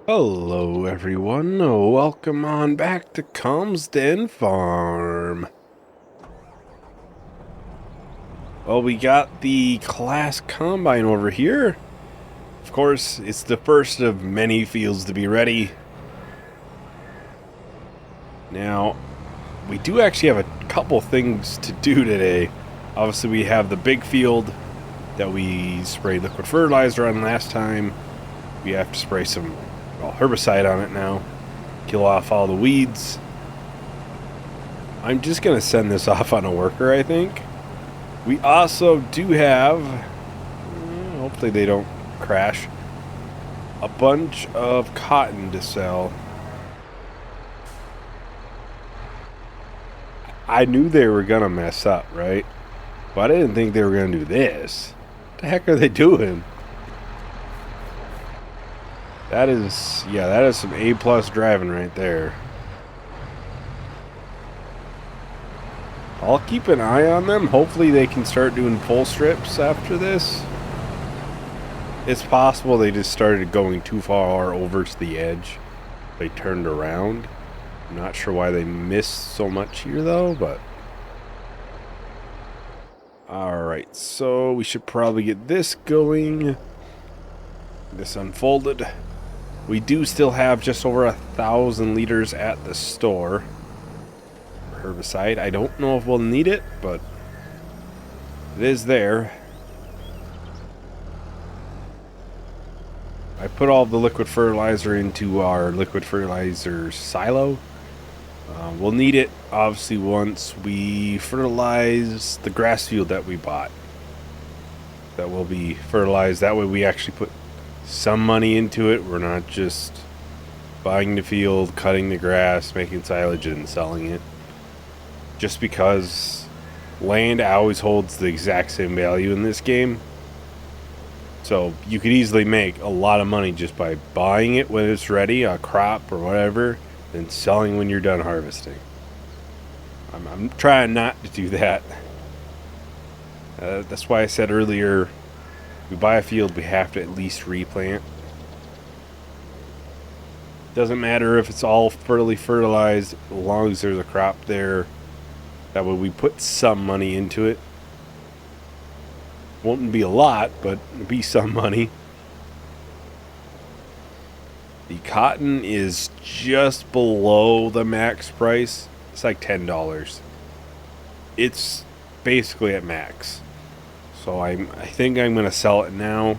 Hello everyone, welcome on back to Comsden Farm. Well, we got the class combine over here. Of course, it's the first of many fields to be ready. Now, we do actually have a couple things to do today. Obviously, we have the big field that we sprayed liquid fertilizer on last time. We have to spray some herbicide on it now. Kill off all the weeds. I'm just going to send this off on a worker, I think. We also do have, hopefully they don't crash, a bunch of cotton to sell. I knew they were going to mess up, right? But I didn't think they were going to do this. What the heck are they doing? That is some A+ driving right there. I'll keep an eye on them. Hopefully they can start doing full strips after this. It's possible they just started going too far over to the edge. They turned around. I'm not sure why they missed so much here though, but... Alright, so we should probably get this going. This unfolded. We do still have just over 1,000 liters at the store. Herbicide. I don't know if we'll need it, but it is there. I put all the liquid fertilizer into our liquid fertilizer silo. We'll need it obviously once we fertilize the grass field that we bought. That will be fertilized. That way we actually put some money into it. We're not just buying the field, cutting the grass, making silage and selling it. Just because land always holds the exact same value in this game. So you could easily make a lot of money just by buying it when it's ready, a crop or whatever, and selling when you're done harvesting. I'm trying not to do that. That's why I said earlier, we buy a field, we have to at least replant. Doesn't matter if it's all fully fertilized, as long as there's a crop there. That way we put some money into it. Won't be a lot, but it'll be some money. The cotton is just below the max price. It's like $10. It's basically at max. So I think I'm going to sell it now.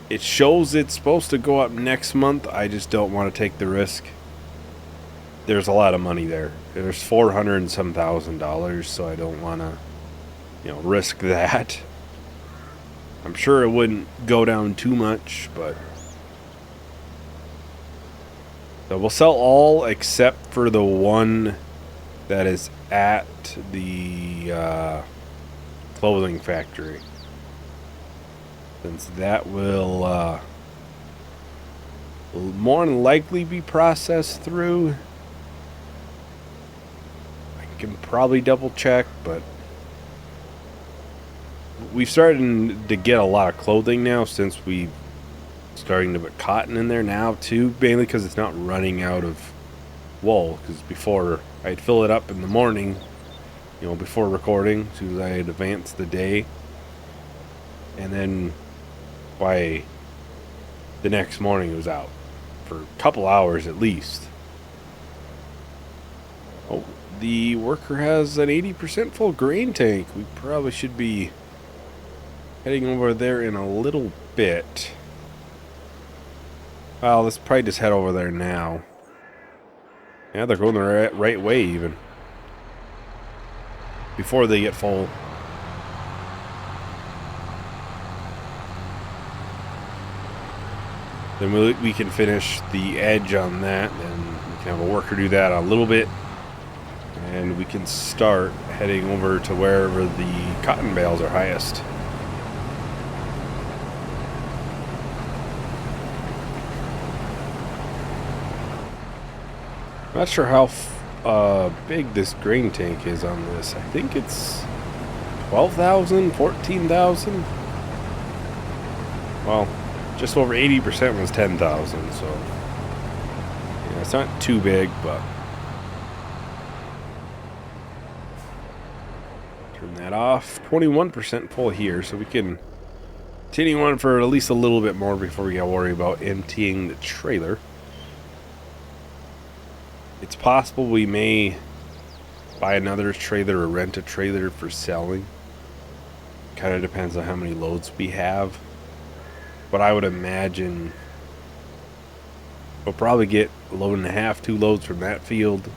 It shows it's supposed to go up next month. I just don't want to take the risk. There's a lot of money there. There's $400 and some $1,000, so I don't want to, risk that. I'm sure it wouldn't go down too much, but so we'll sell all except for the one that is at the clothing factory, since that will more than likely be processed through. I can probably double check, but we've started to get a lot of clothing now since we starting to put cotton in there now too, mainly because it's not running out of wool. Because before I'd fill it up in the morning, before recording, as soon as I had advanced the day, and then by the next morning it was out for a couple hours at least. Oh, the worker has an 80% full grain tank. We probably should be heading over there in a little bit. Well, let's probably just head over there now. Yeah, they're going the right way even. Before they get full. Then we can finish the edge on that, and we can have a worker do that a little bit. And we can start heading over to wherever the cotton bales are highest. Not sure how big this grain tank is on this. I think it's 12,000, 14,000. Well, just over 80% was 10,000. So yeah, it's not too big, but turn that off. 21% full here, so we can continue on for at least a little bit more before we gotta worry about emptying the trailer. It's possible we may buy another trailer or rent a trailer for selling. Kind of depends on how many loads we have. But I would imagine we'll probably get a load and a half, 2 loads from that field.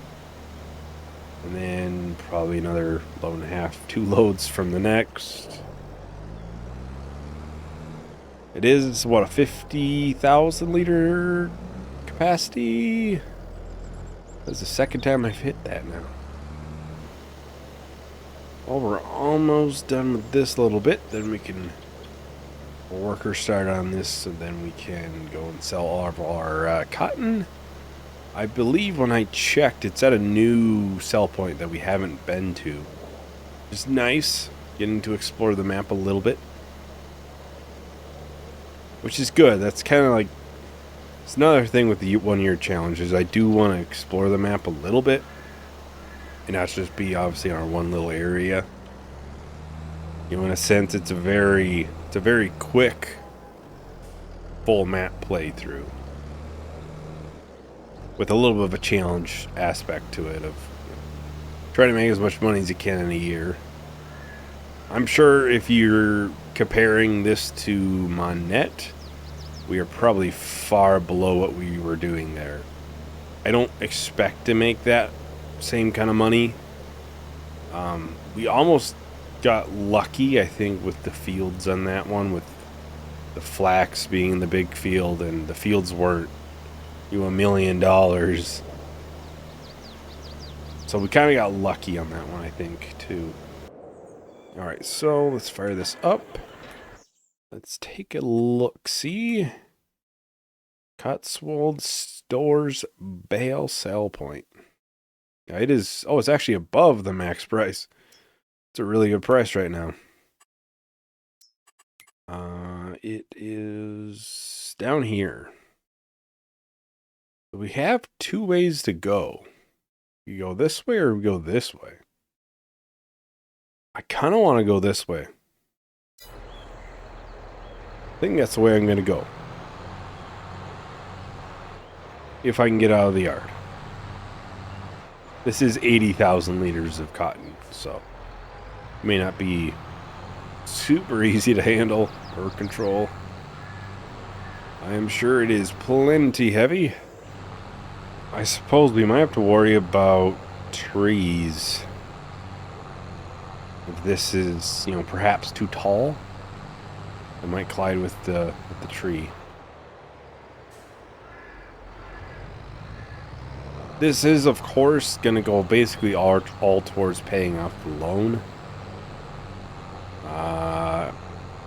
And then probably another load and a half, 2 loads from the next. It is, what, a 50,000 liter capacity? That's the second time I've hit that now. Well, we're almost done with this little bit. Then we can work or start on this, and then we can go and sell all of our cotton. I believe when I checked, it's at a new sell point that we haven't been to. It's nice getting to explore the map a little bit, which is good. That's kind of like, it's another thing with the 1 year challenges. I do want to explore the map a little bit and not just be obviously in our one little area. You know, in a sense, it's a very quick full map playthrough with a little bit of a challenge aspect to it of trying to make as much money as you can in a year. I'm sure if you're comparing this to Monnet, we are probably far below what we were doing there. I don't expect to make that same kind of money. We almost got lucky, I think, with the fields on that one, with the flax being the big field, and the fields weren't, $1 million. So we kind of got lucky on that one, I think, too. Alright, so let's fire this up. Let's take a look. See? Cotswold Stores Bale Sell Point. Yeah, it is. Oh, it's actually above the max price. It's a really good price right now. It is down here. We have 2 ways to go. We go this way or we go this way. I kind of want to go this way. I think that's the way I'm going to go. If I can get out of the yard. This is 80,000 liters of cotton, so it may not be super easy to handle or control. I am sure it is plenty heavy. I suppose we might have to worry about trees. If this is, perhaps too tall, it might collide with the tree. This is, of course, going to go basically all towards paying off the loan.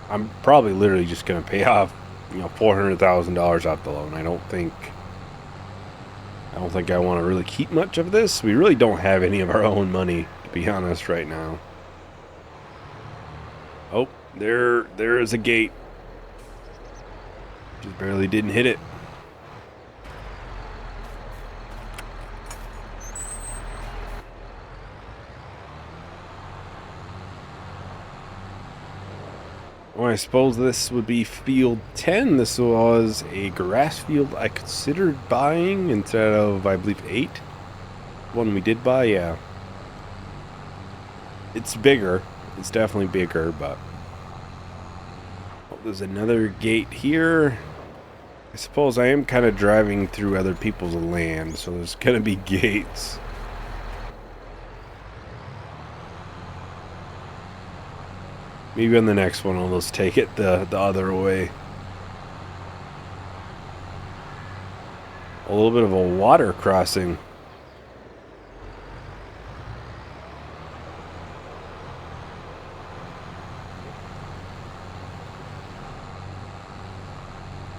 I'm probably literally just going to pay off, $400,000 off the loan. I don't think I want to really keep much of this. We really don't have any of our own money, to be honest, right now. Oh, there is a gate. Just barely didn't hit it. Well, I suppose this would be field 10. This was a grass field I considered buying instead of, I believe, 8. One we did buy, yeah. It's bigger. It's definitely bigger, but... Oh, there's another gate here. I suppose I am kind of driving through other people's land, so there's going to be gates. Maybe on the next one I'll just take it the other way. A little bit of a water crossing.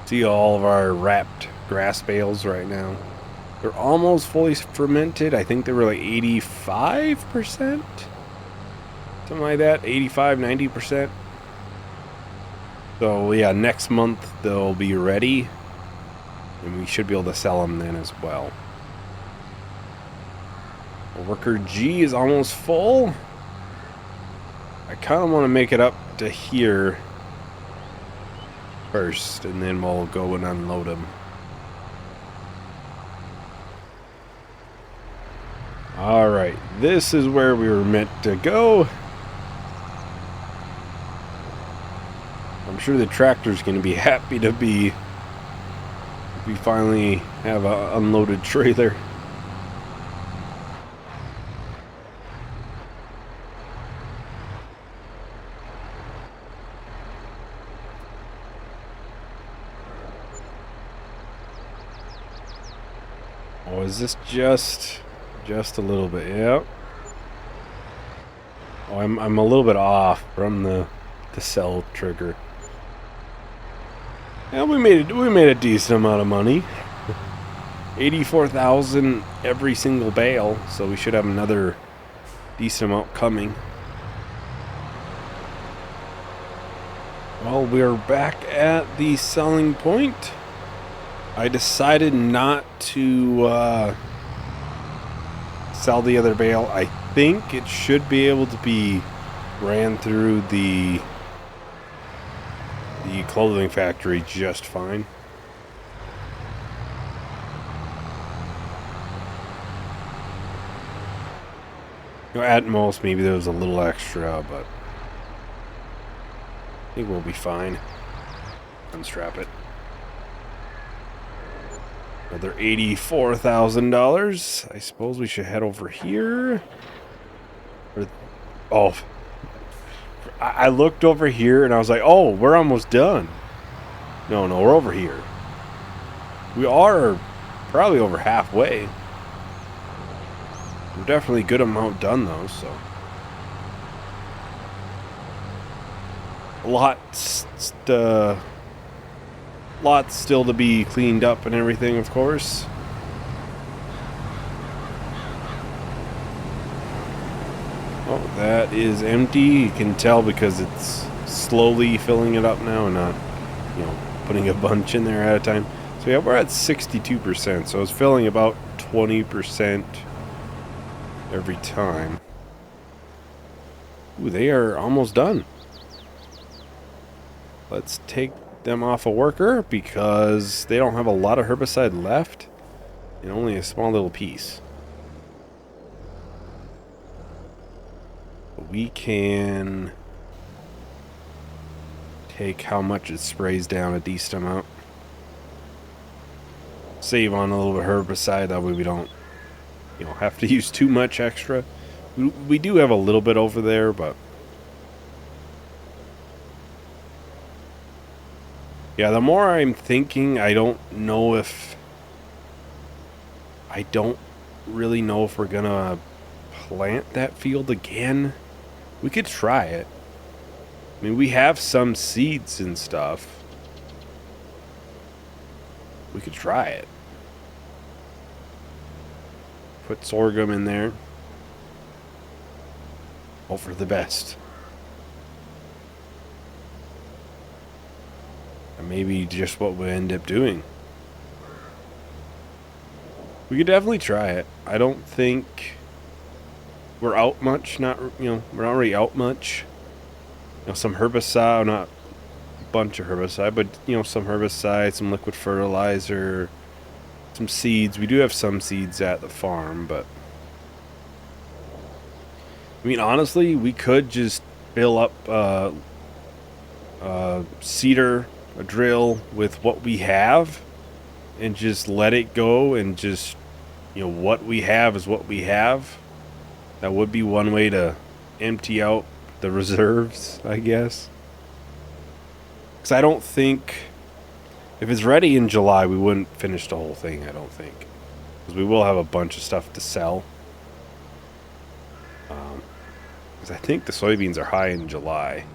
See all of our wrapped grass bales right now. They're almost fully fermented. I think they were like 85%. Something like that, 85, 90%. So yeah, next month they'll be ready, and we should be able to sell them then as well. Worker G is almost full. I kind of want to make it up to here first, and then we'll go and unload them. Alright, this is where we were meant to go. I'm sure the tractor's going to be happy to be... we finally have an unloaded trailer. Oh, is this just a little bit? Yeah. Oh, I'm a little bit off from the cell trigger. Yeah, we made a decent amount of money. 84,000 every single bale, so we should have another decent amount coming. Well, we're back at the selling point. I decided not to sell the other bale. I think it should be able to be ran through the clothing factory just fine. You know, at most, maybe there was a little extra, but I think we'll be fine. Unstrap it. Another $84,000. I suppose we should head over here. Oh, I looked over here and I was like, oh, we're almost done. No, we're over here. We are probably over halfway. We're definitely a good amount done though, so. Lots still to be cleaned up and everything, of course. Oh, that is empty. You can tell because it's slowly filling it up now and not, putting a bunch in there at a time. So yeah, we're at 62%, so it's filling about 20% every time. Ooh, they are almost done. Let's take them off a worker because they don't have a lot of herbicide left and only a small little piece. We can take how much it sprays down a decent amount. Save on a little bit of herbicide, that way we don't have to use too much extra. We do have a little bit over there, but yeah, the more I'm thinking, I don't really know if we're gonna plant that field again. We could try it. I mean, we have some seeds and stuff. We could try it. Put sorghum in there. Hope for the best. And maybe just what we end up doing. We could definitely try it. I don't think we're out much. We're not really out much. Some herbicide, not a bunch of herbicide, but some herbicide, some liquid fertilizer, some seeds. We do have some seeds at the farm, but I mean, honestly, we could just fill up a drill with what we have and just let it go, and just what we have is what we have. That would be one way to empty out the reserves, I guess. Because I don't think, if it's ready in July, we wouldn't finish the whole thing, I don't think. Because we will have a bunch of stuff to sell. Because I think the soybeans are high in July.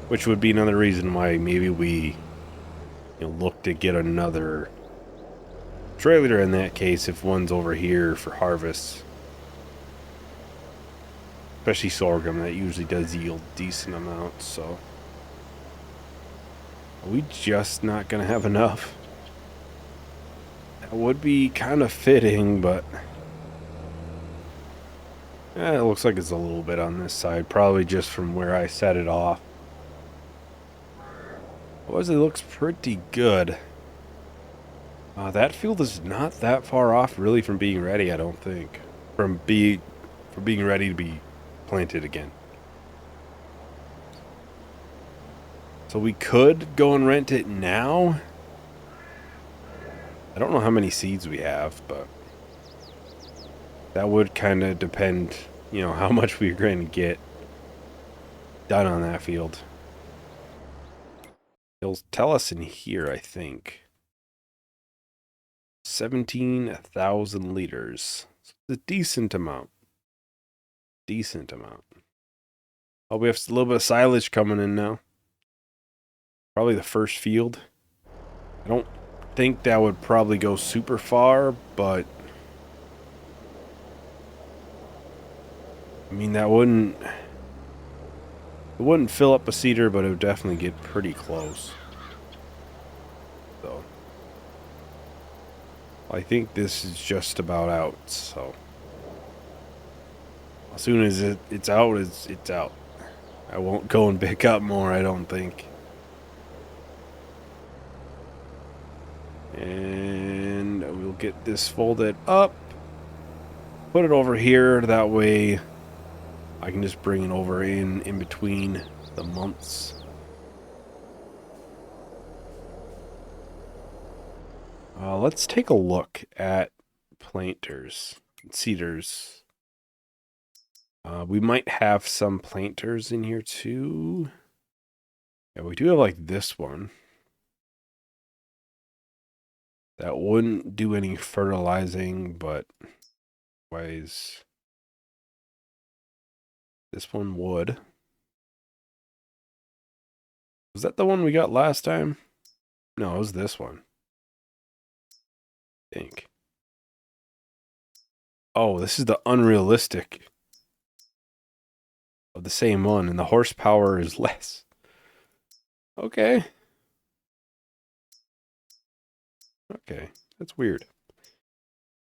Which would be another reason why maybe we look to get another trailer in that case, if one's over here for harvest. Especially sorghum, that usually does yield decent amounts, so. Are we just not gonna have enough? That would be kind of fitting, but... it looks like it's a little bit on this side, probably just from where I set it off. Otherwise, it looks pretty good. That field is not that far off, really, from being ready, I don't think. From being ready to be planted again. So we could go and rent it now. I don't know how many seeds we have, but that would kind of depend, you know, how much we're going to get done on that field. It'll tell us in here, I think. 17,000 liters. It's a decent amount. Decent amount. Oh, we have a little bit of silage coming in now. Probably the first field. I don't think that would probably go super far, but... I mean, that wouldn't... It wouldn't fill up a seeder, but it would definitely get pretty close. So... I think this is just about out, so... As soon as it's out, it's out. I won't go and pick up more, I don't think. And we'll get this folded up. Put it over here, that way I can just bring it over in between the months. Let's take a look at planters, seeders. We might have some planters in here too. Yeah, we do have like this one. That wouldn't do any fertilizing, but otherwise this one would. Was that the one we got last time? No, it was this one. I think. Oh, this is the unrealistic of the same one, and the horsepower is less. Okay. Okay, that's weird.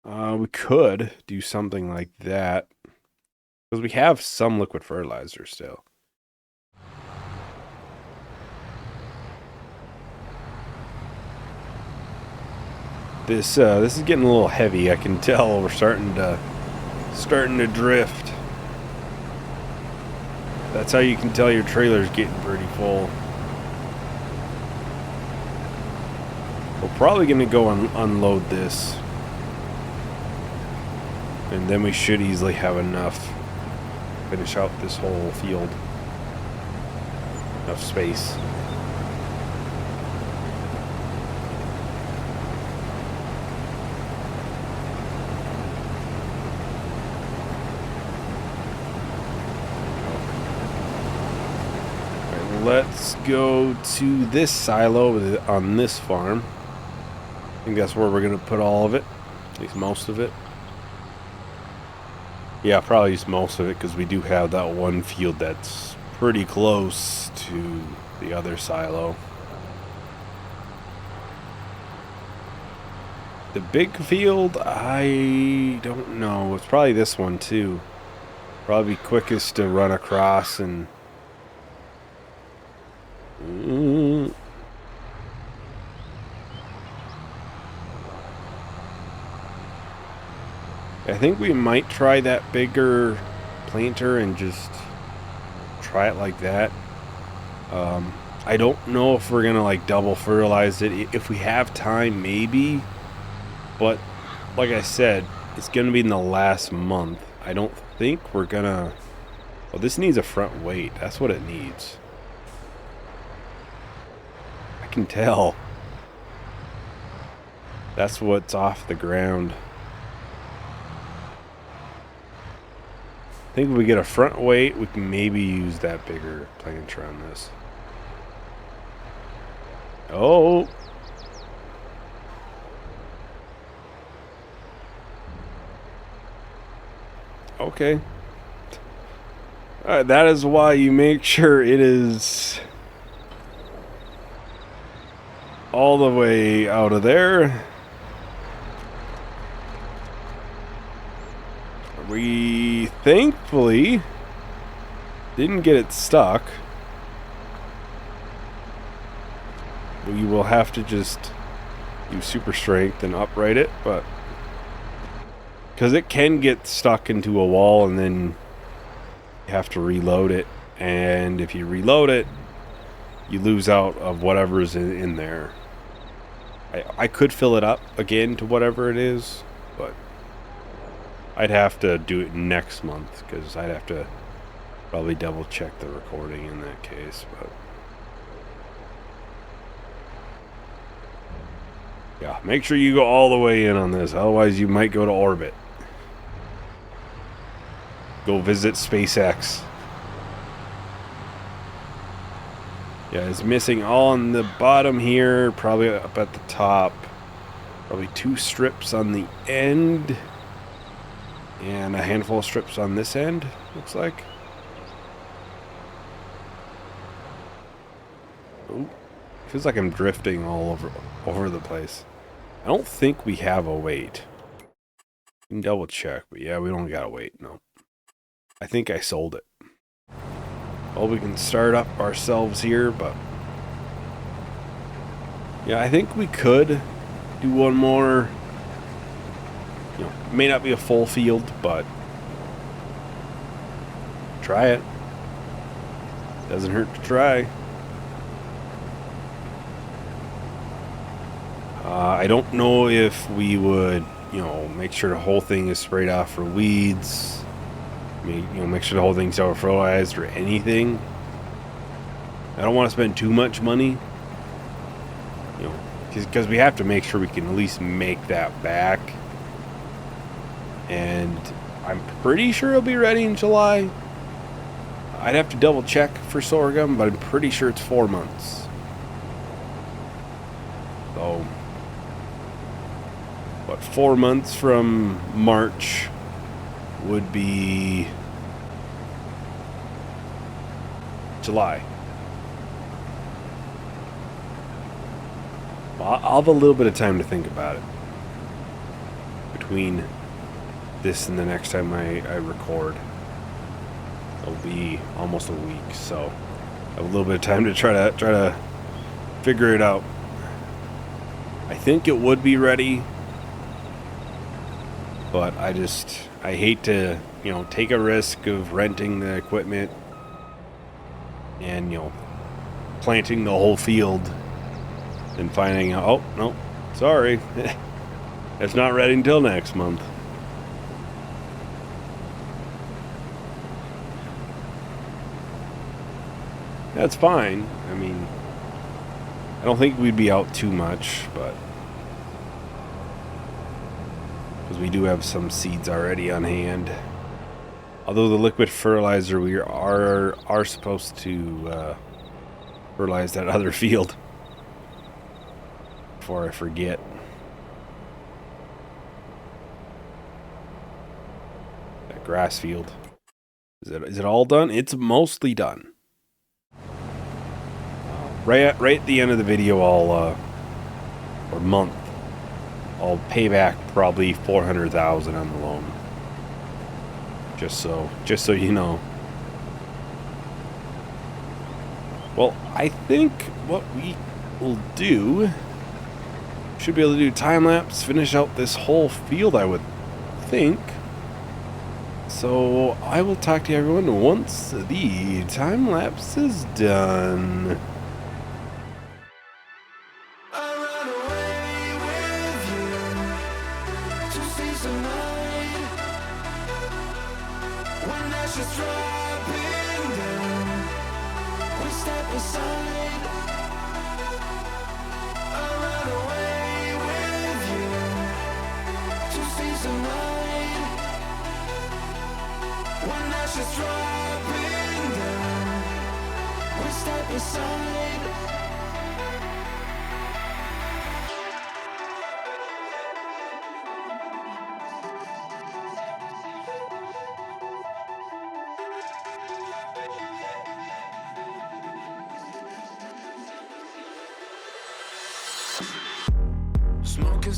We could do something like that. Because we have some liquid fertilizer still. This is getting a little heavy. I can tell we're starting to drift. That's how you can tell your trailer's getting pretty full. We're probably going to go and unload this. And then we should easily have enough to finish out this whole field. Enough space. Let's go to this silo on this farm. I think that's where we're going to put all of it. At least most of it. Yeah, probably just most of it because we do have that one field that's pretty close to the other silo. The big field, I don't know. It's probably this one too. Probably quickest to run across and... I think we might try that bigger planter and just try it like that. I don't know if we're gonna like double fertilize it. If we have time, maybe. But like I said, it's gonna be in the last month. I don't think we're gonna... Well, this needs a front weight. That's what it needs. I can tell. That's what's off the ground. I think if we get a front weight, we can maybe use that bigger planter on this. Oh! Okay. Alright, that is why you make sure it is all the way out of there. We thankfully didn't get it stuck. We will have to just use super strength and upright it, but because it can get stuck into a wall and then you have to reload it, and if you reload it, you lose out of whatever's in there. I could fill it up again to whatever it is, but I'd have to do it next month because I'd have to probably double check the recording in that case. But yeah, make sure you go all the way in on this, otherwise you might go to orbit. Go visit SpaceX. Yeah, it's missing all on the bottom here, probably up at the top. Probably 2 strips on the end. And a handful of strips on this end, looks like. Ooh, feels like I'm drifting all over the place. I don't think we have a weight. You can double check, but yeah, we don't got a weight, no. I think I sold it. Well, we can start up ourselves here, but yeah, I think we could do one more. You know, may not be a full field, but try it. Doesn't hurt to try. I don't know if we would, you know, make sure the whole thing is sprayed off for weeds. Make sure the whole thing's fertilized or anything. I don't want to spend too much money, you know, because we have to make sure we can at least make that back. And I'm pretty sure it'll be ready in July. I'd have to double check for sorghum, but I'm pretty sure it's 4 months. So, what, 4 months from March would be July. Well, I'll have a little bit of time to think about it between this and the next time I record. It'll be almost a week, so I have a little bit of time to try to figure it out. I think it would be ready, but I hate to, you know, take a risk of renting the equipment and, you know, planting the whole field and finding out, oh, no, sorry, it's not ready until next month. That's fine. I mean, I don't think we'd be out too much, but because we do have some seeds already on hand. Although the liquid fertilizer, we are supposed to fertilize that other field before I forget. That grass field. Is it all done? It's mostly done. Right at the end of the video, or month, I'll pay back probably $400,000 on the loan. Just so you know. Well, I think what we will do, should be able to do time lapse, finish out this whole field, I would think. So I will talk to everyone once the time lapse is done. Just dropping down, we step aside. I'll run away with you to see some light. When that's just dropping down, we step aside.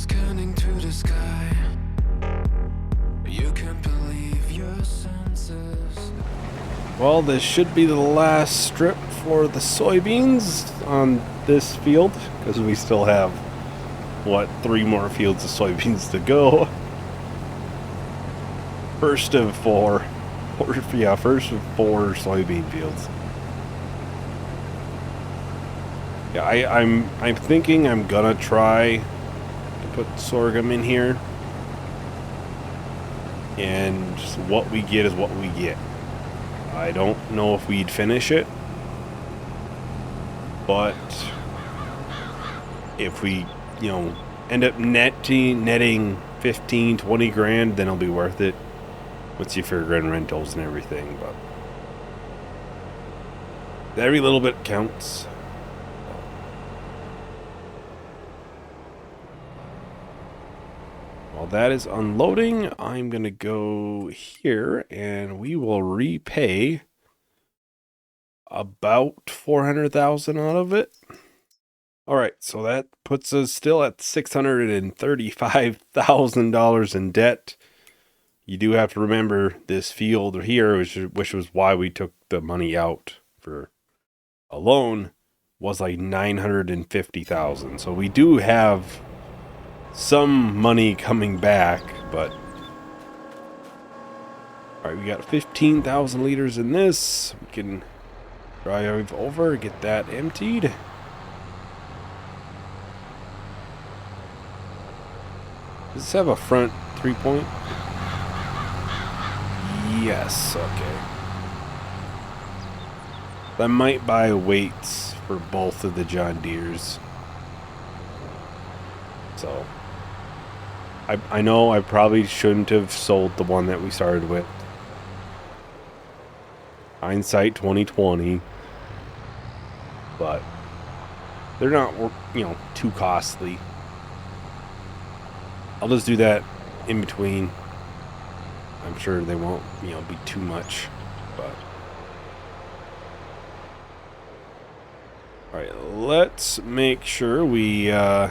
scanning through the sky. You can't believe your senses. Well, this should be the last strip for the soybeans on this field, because we still have, what, 3 more fields of soybeans to go. First of 4. First of 4 soybean fields. Yeah, I'm thinking I'm gonna try to put sorghum in here, and just what we get is what we get. I don't know if we'd finish it, but if we, you know, end up netting 15, 20 grand, then it'll be worth it. Once you figure in rentals and everything, but every little bit counts. While that is unloading, I'm gonna go here and we will repay about 400,000 out of it. All right, so that puts us still at $635,000 in debt. You do have to remember this field here, which was why we took the money out for a loan, was like 950,000. So we do have some money coming back, but all right, we got 15,000 liters in this. We can drive over, get that emptied. Does this have a front 3-point? Yes, okay. I might buy weights for both of the John Deeres. So I know I probably shouldn't have sold the one that we started with. Hindsight 2020. But they're not, you know, too costly. I'll just do that in between. I'm sure they won't, you know, be too much, but all right, let's make sure we go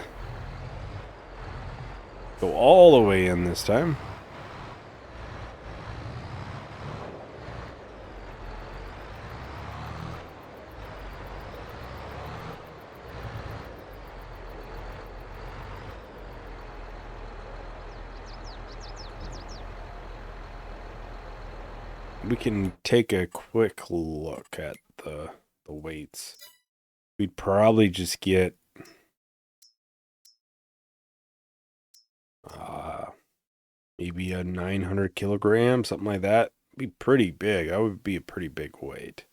all the way in this time. We can take a quick look at the weights. We'd probably just get maybe a 900 kilogram, something like that. Be pretty big. That would be a pretty big weight.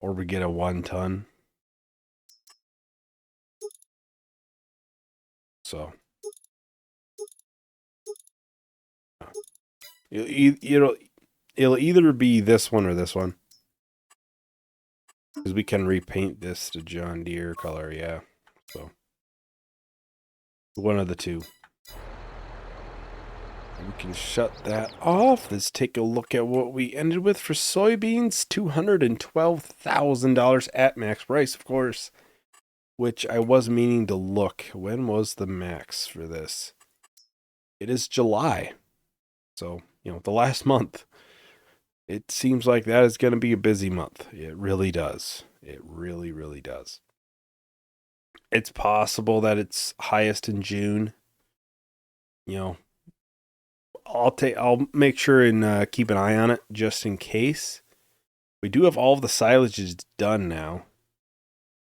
Or we get a 1 ton. So it'll either be this one or this one, because we can repaint this to John Deere color. Yeah, so one of the two. We can shut that off. Let's take a look at what we ended with for soybeans. $212,000 at max price, of course, which I was meaning to look. When was the max for this? It is July. So, you know, the last month. It seems like that is going to be a busy month. It really does. It really, really does. It's possible that it's highest in June. You know, I'll make sure and keep an eye on it just in case. We do have all of the silages done now.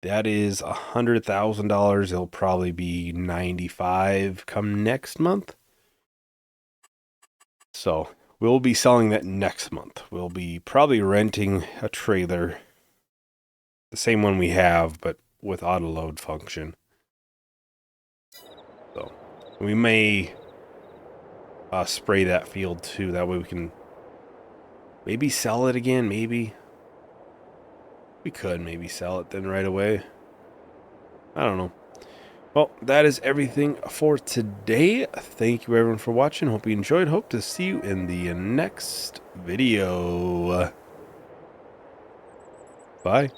That is $100,000. It'll probably be 95 come next month. So we'll be selling that next month. We'll be probably renting a trailer, the same one we have, but with auto load function. So we may spray that field too. That way we can maybe sell it again. Maybe we could maybe sell it then right away. I don't know. Well, that is everything for today. Thank you everyone for watching. Hope you enjoyed. Hope to see you in the next video. Bye.